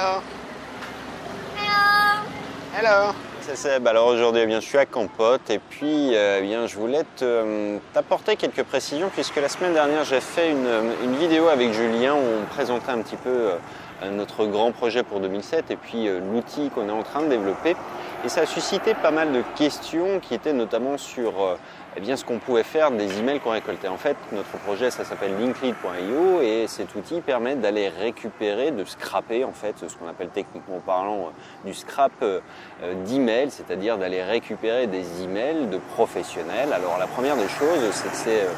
Hello. Hello. C'est Seb. Alors aujourd'hui, je suis à Campote et puis je voulais t'apporter quelques précisions puisque la semaine dernière, j'ai fait une vidéo avec Julien où on présentait un petit peu notre grand projet pour 2007 et puis l'outil qu'on est en train de développer. Et ça a suscité pas mal de questions qui étaient notamment sur ce qu'on pouvait faire des emails qu'on récoltait. En fait, notre projet, ça s'appelle linklead.io et cet outil permet d'aller récupérer, de scraper en fait, ce qu'on appelle techniquement parlant du scrap d'emails, c'est-à-dire d'aller récupérer des emails de professionnels. Alors la première des choses, c'est que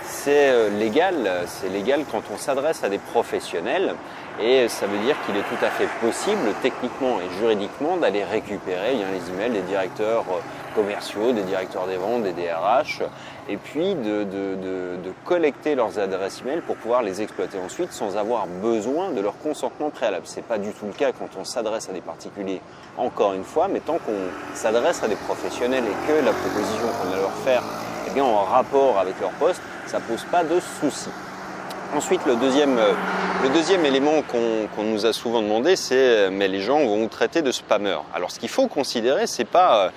c'est légal quand on s'adresse à des professionnels et ça veut dire qu'il est tout à fait possible techniquement et juridiquement d'aller récupérer les emails des directeurs commerciaux, des directeurs des ventes, des DRH et puis de collecter leurs adresses email pour pouvoir les exploiter ensuite sans avoir besoin de leur consentement préalable. Ce n'est pas du tout le cas quand on s'adresse à des particuliers, encore une fois, mais tant qu'on s'adresse à des professionnels et que la proposition qu'on va leur faire est en rapport avec leur poste, ça ne pose pas de soucis. Ensuite, le deuxième élément qu'on nous a souvent demandé, c'est mais les gens vont nous traiter de spammers. Alors, ce qu'il faut considérer, c'est pas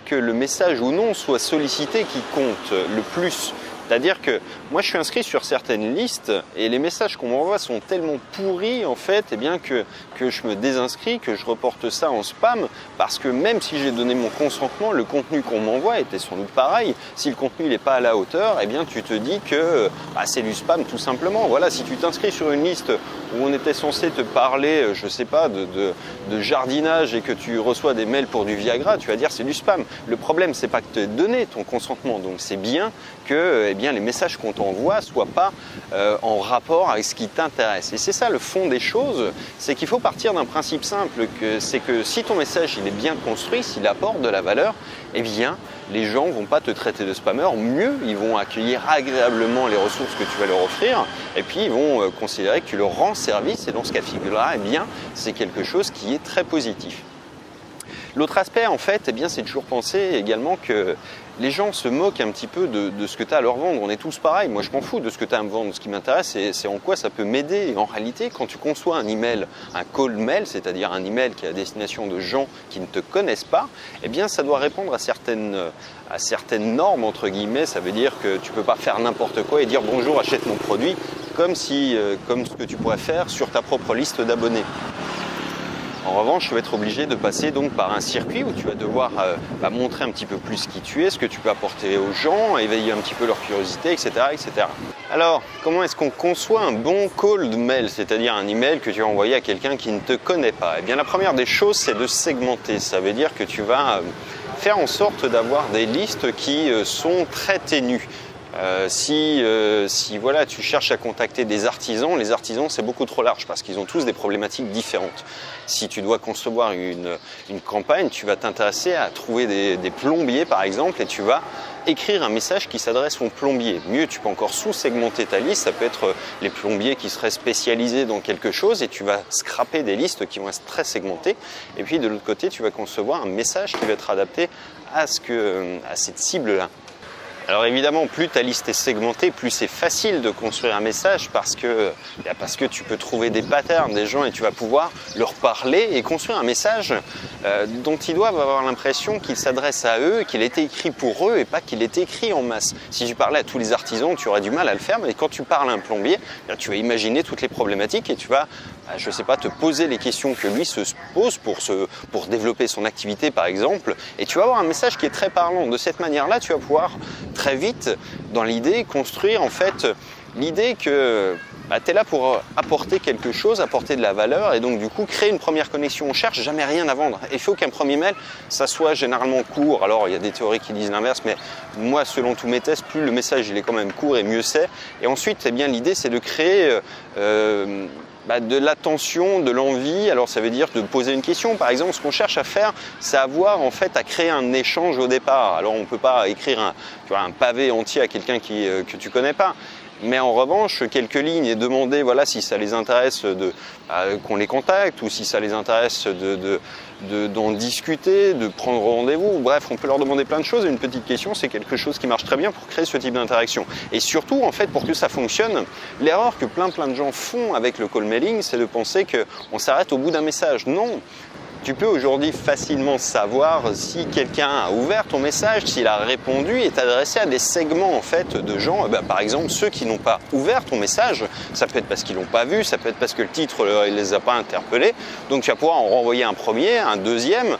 que le message ou non soit sollicité qui compte le plus. C'est-à-dire que moi, je suis inscrit sur certaines listes et les messages qu'on m'envoie sont tellement pourris en fait, que je me désinscris, que je reporte ça en spam, parce que même si j'ai donné mon consentement, le contenu qu'on m'envoie était sans doute pareil. Si le contenu n'est pas à la hauteur, tu te dis que c'est du spam tout simplement. Voilà, si tu t'inscris sur une liste où on était censé te parler, je sais pas, de jardinage et que tu reçois des mails pour du Viagra, tu vas dire c'est du spam. Le problème, c'est pas que tu aies donné ton consentement, donc c'est bien que les messages qu'on t'envoie soient pas en rapport avec ce qui t'intéresse. Et c'est ça le fond des choses, c'est qu'il faut partir d'un principe simple, c'est que si ton message il est bien construit, s'il apporte de la valeur, les gens vont pas te traiter de spammer, mieux, ils vont accueillir agréablement les ressources que tu vas leur offrir et puis ils vont considérer que tu leur rends service et dans ce cas de figure-là, c'est quelque chose qui est très positif. L'autre aspect, en fait, c'est toujours penser également que les gens se moquent un petit peu de ce que tu as à leur vendre. On est tous pareils. Moi, je m'en fous de ce que tu as à me vendre. Ce qui m'intéresse, c'est en quoi ça peut m'aider. En réalité, quand tu conçois un email, un call mail, c'est-à-dire un email qui est à destination de gens qui ne te connaissent pas, ça doit répondre à certaines normes, entre guillemets. Ça veut dire que tu ne peux pas faire n'importe quoi et dire « bonjour, achète mon produit » comme ce que tu pourrais faire sur ta propre liste d'abonnés. En revanche, tu vas être obligé de passer donc par un circuit où tu vas devoir montrer un petit peu plus qui tu es, ce que tu peux apporter aux gens, éveiller un petit peu leur curiosité, etc. etc. Alors, comment est-ce qu'on conçoit un bon cold mail, c'est-à-dire un email que tu vas envoyer à quelqu'un qui ne te connaît pas? La première des choses, c'est de segmenter. Ça veut dire que tu vas faire en sorte d'avoir des listes qui sont très ténues. Si tu cherches à contacter des artisans, les artisans c'est beaucoup trop large parce qu'ils ont tous des problématiques différentes. Si tu dois concevoir une campagne, tu vas t'intéresser à trouver des plombiers par exemple et tu vas écrire un message qui s'adresse aux plombiers. Mieux, tu peux encore sous-segmenter ta liste, ça peut être les plombiers qui seraient spécialisés dans quelque chose et tu vas scraper des listes qui vont être très segmentées et puis de l'autre côté, tu vas concevoir un message qui va être adapté à cette cible-là. Alors évidemment, plus ta liste est segmentée, plus c'est facile de construire un message parce que tu peux trouver des patterns des gens et tu vas pouvoir leur parler et construire un message dont ils doivent avoir l'impression qu'il s'adresse à eux, qu'il a été écrit pour eux et pas qu'il est écrit en masse. Si tu parlais à tous les artisans, tu aurais du mal à le faire, mais quand tu parles à un plombier, tu vas imaginer toutes les problématiques et tu vas, je sais pas, te poser les questions que lui se pose pour développer son activité par exemple et tu vas avoir un message qui est très parlant. De cette manière-là, tu vas pouvoir très vite, dans l'idée, construire en fait l'idée que tu es là pour apporter quelque chose, apporter de la valeur et donc du coup créer une première connexion. On cherche jamais rien à vendre. Et il faut qu'un premier mail, ça soit généralement court. Alors il y a des théories qui disent l'inverse, mais moi selon tous mes tests, plus le message il est quand même court et mieux c'est. Et ensuite, l'idée c'est de créer de l'attention, de l'envie. Alors ça veut dire de poser une question. Par exemple, ce qu'on cherche à faire, c'est à créer un échange au départ. Alors on ne peut pas écrire un pavé entier à quelqu'un que tu connais pas. Mais en revanche, quelques lignes et demander voilà, si ça les intéresse qu'on les contacte ou si ça les intéresse d'en discuter, de prendre rendez-vous. Bref, on peut leur demander plein de choses et une petite question, c'est quelque chose qui marche très bien pour créer ce type d'interaction. Et surtout, en fait, pour que ça fonctionne, l'erreur que plein de gens font avec le call mailing, c'est de penser qu'on s'arrête au bout d'un message. Non! Tu peux aujourd'hui facilement savoir si quelqu'un a ouvert ton message, s'il a répondu et t'adresser à des segments en fait de gens. Par exemple, ceux qui n'ont pas ouvert ton message, ça peut être parce qu'ils l'ont pas vu, ça peut être parce que le titre il les a pas interpellés. Donc tu vas pouvoir en renvoyer un premier, un deuxième.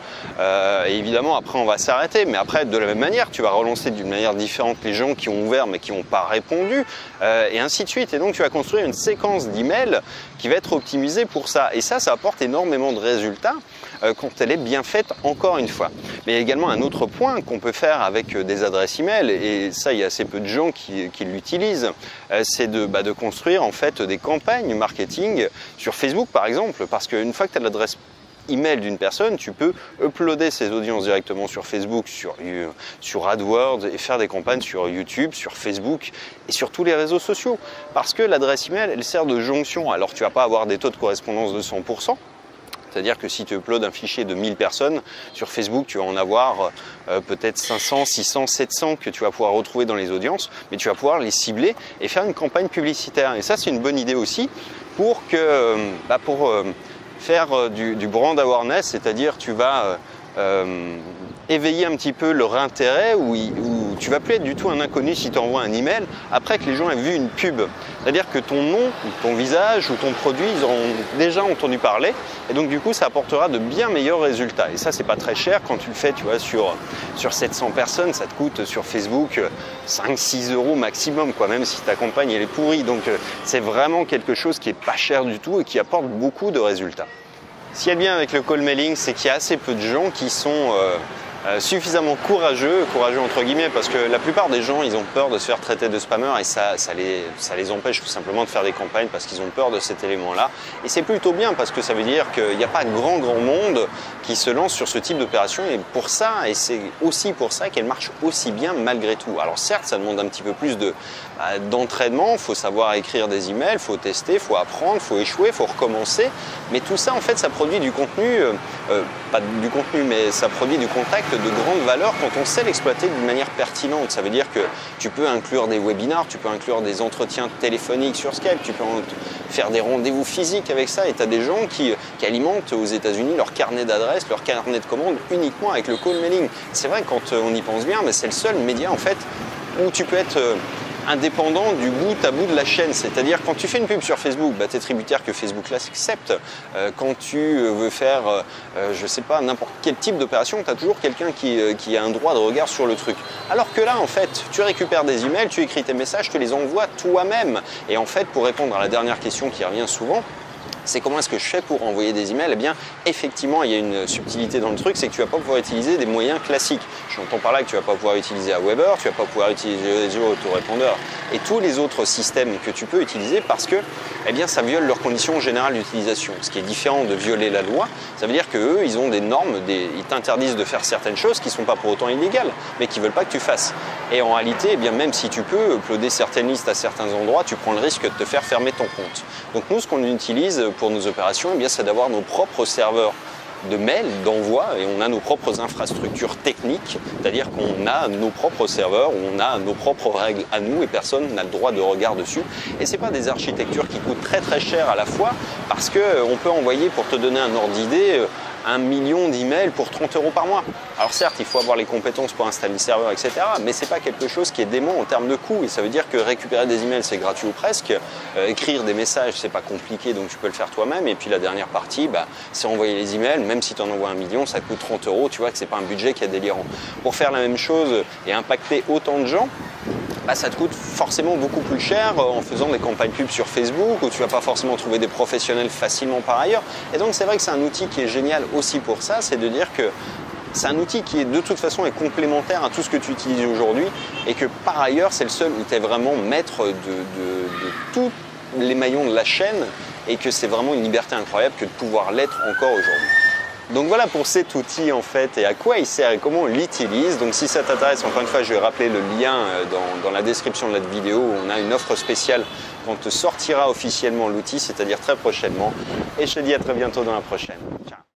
Et évidemment, après on va s'arrêter. Mais après, de la même manière, tu vas relancer d'une manière différente les gens qui ont ouvert mais qui n'ont pas répondu, et ainsi de suite. Et donc tu vas construire une séquence d'emails qui va être optimisée pour ça. Et ça apporte énormément de résultats. Quand elle est bien faite, encore une fois. Mais il y a également un autre point qu'on peut faire avec des adresses email, et ça, il y a assez peu de gens qui l'utilisent, c'est de construire en fait des campagnes marketing sur Facebook, par exemple, parce qu'une fois que tu as l'adresse email d'une personne, tu peux uploader ses audiences directement sur Facebook, sur AdWords et faire des campagnes sur YouTube, sur Facebook et sur tous les réseaux sociaux. Parce que l'adresse email, elle sert de jonction. Alors tu ne vas pas avoir des taux de correspondance de 100%. C'est-à-dire que si tu uploades un fichier de 1000 personnes, sur Facebook, tu vas en avoir peut-être 500, 600, 700 que tu vas pouvoir retrouver dans les audiences, mais tu vas pouvoir les cibler et faire une campagne publicitaire. Et ça, c'est une bonne idée aussi pour faire du brand awareness, c'est-à-dire tu vas éveiller un petit peu leur intérêt où tu vas plus être du tout un inconnu si tu envoies un email après que les gens aient vu une pub. C'est-à-dire que ton nom, ton visage ou ton produit, ils auront déjà entendu parler et donc du coup ça apportera de bien meilleurs résultats. Et ça c'est pas très cher quand tu le fais, tu vois, sur 700 personnes, ça te coûte sur Facebook 5-6 € maximum, quoi, même si ta campagne elle est pourrie. Donc c'est vraiment quelque chose qui est pas cher du tout et qui apporte beaucoup de résultats. Ce qui est bien avec le call mailing, c'est qu'il y a assez peu de gens qui sont suffisamment courageux entre guillemets, parce que la plupart des gens ils ont peur de se faire traiter de spammers et ça les empêche tout simplement de faire des campagnes parce qu'ils ont peur de cet élément là, et c'est plutôt bien parce que ça veut dire qu'il n'y a pas de grand monde qui se lance sur ce type d'opération, et pour ça, et c'est aussi pour ça qu'elle marche aussi bien malgré tout. Alors certes ça demande un petit peu plus d'entraînement, il faut savoir écrire des emails, il faut tester, il faut apprendre, il faut échouer, il faut recommencer, mais tout ça en fait ça produit du contenu, pas du contenu mais ça produit du contact de grande valeur quand on sait l'exploiter d'une manière pertinente. Ça veut dire que tu peux inclure des webinars, tu peux inclure des entretiens téléphoniques sur Skype, tu peux faire des rendez-vous physiques avec ça, et tu as des gens qui alimentent aux États-Unis leur carnet d'adresses, leur carnet de commandes uniquement avec le call mailing. C'est vrai, quand on y pense bien, mais c'est le seul média en fait où tu peux être indépendant du bout à bout de la chaîne. C'est-à-dire quand tu fais une pub sur Facebook, tu es tributaire que Facebook l'accepte. Quand tu veux faire, je sais pas, n'importe quel type d'opération, tu as toujours quelqu'un qui a un droit de regard sur le truc. Alors que là, en fait, tu récupères des emails, tu écris tes messages, tu les envoies toi-même. Et en fait, pour répondre à la dernière question qui revient souvent, c'est comment est-ce que je fais pour envoyer des emails? Eh bien, effectivement, il y a une subtilité dans le truc, c'est que tu ne vas pas pouvoir utiliser des moyens classiques. J'entends par là que tu ne vas pas pouvoir utiliser Aweber, tu ne vas pas pouvoir utiliser les autorépondeurs et tous les autres systèmes que tu peux utiliser parce que, eh bien, ça viole leurs conditions générales d'utilisation. Ce qui est différent de violer la loi, ça veut dire qu'eux, ils ont des normes, ils t'interdisent de faire certaines choses qui ne sont pas pour autant illégales, mais qui ne veulent pas que tu fasses. Et en réalité, eh bien, même si tu peux uploader certaines listes à certains endroits, tu prends le risque de te faire fermer ton compte. Donc nous, ce qu'on utilise pour nos opérations, eh bien, c'est d'avoir nos propres serveurs de mail, d'envoi, et on a nos propres infrastructures techniques, c'est-à-dire qu'on a nos propres serveurs, on a nos propres règles à nous et personne n'a le droit de regard dessus. Et ce n'est pas des architectures qui coûtent très très cher à la fois, parce qu'on peut envoyer, pour te donner un ordre d'idée, 1 million d'emails pour 30 € par mois. Alors certes, il faut avoir les compétences pour installer le serveur, etc. Mais ce n'est pas quelque chose qui est dément en termes de coût. Et ça veut dire que récupérer des emails, c'est gratuit ou presque. Écrire des messages, c'est pas compliqué, donc tu peux le faire toi-même. Et puis la dernière partie, c'est envoyer les emails. Même si tu en envoies 1 million, ça coûte 30 €. Tu vois que c'est pas un budget qui est délirant. Pour faire la même chose et impacter autant de gens, ça te coûte forcément beaucoup plus cher en faisant des campagnes pub sur Facebook où tu vas pas forcément trouver des professionnels facilement par ailleurs. Et donc c'est vrai que c'est un outil qui est génial aussi pour ça, c'est de dire que c'est un outil qui est de toute façon est complémentaire à tout ce que tu utilises aujourd'hui et que par ailleurs c'est le seul où tu es vraiment maître de tous les maillons de la chaîne et que c'est vraiment une liberté incroyable que de pouvoir l'être encore aujourd'hui. Donc voilà pour cet outil en fait et à quoi il sert et comment on l'utilise. Donc si ça t'intéresse, encore une fois, je vais rappeler le lien dans la description de la vidéo où on a une offre spéciale quand sortira officiellement l'outil, c'est-à-dire très prochainement. Et je te dis à très bientôt dans la prochaine. Ciao.